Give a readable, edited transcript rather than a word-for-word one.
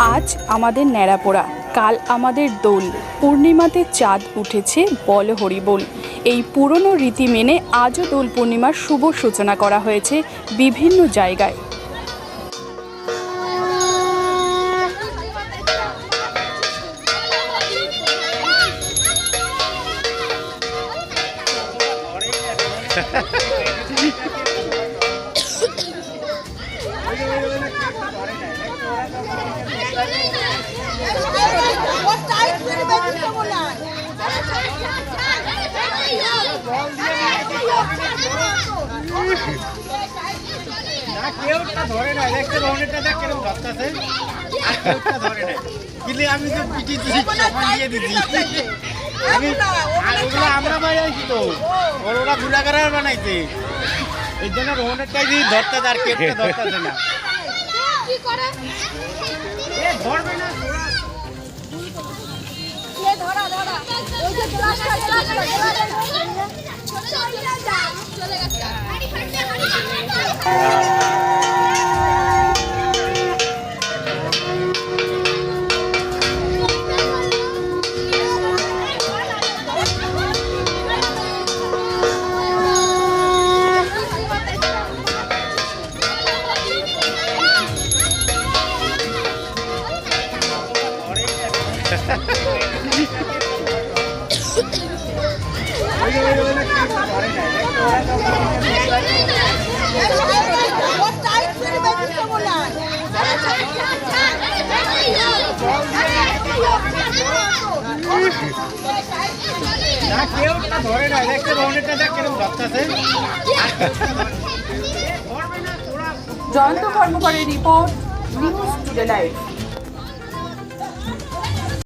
আজ আমাদের ন্যাড়াপোড়া, কাল আমাদের দোল। পূর্ণিমাতে চাঁদ উঠেছে, বল হরিবোল। এই পুরনো রীতি মেনে আজও দোল পূর্ণিমার শুভ সূচনা করা হয়েছে বিভিন্ন জায়গায়। আমরা বানাইছি তো ওরা গুলাগার বানাইছে এই জন্য রোহনেরটাই দিয়ে ধরতে আর কেটে ধরতেছে না কি করে এ ধরবে না এ ধরা ধরা ওই যে গ্লাসটা চলে গেছে হাড়ি ফাটছে জয়ন্ত কর্মকারের রিপোর্ট, নিউজ টুডে লাইভ।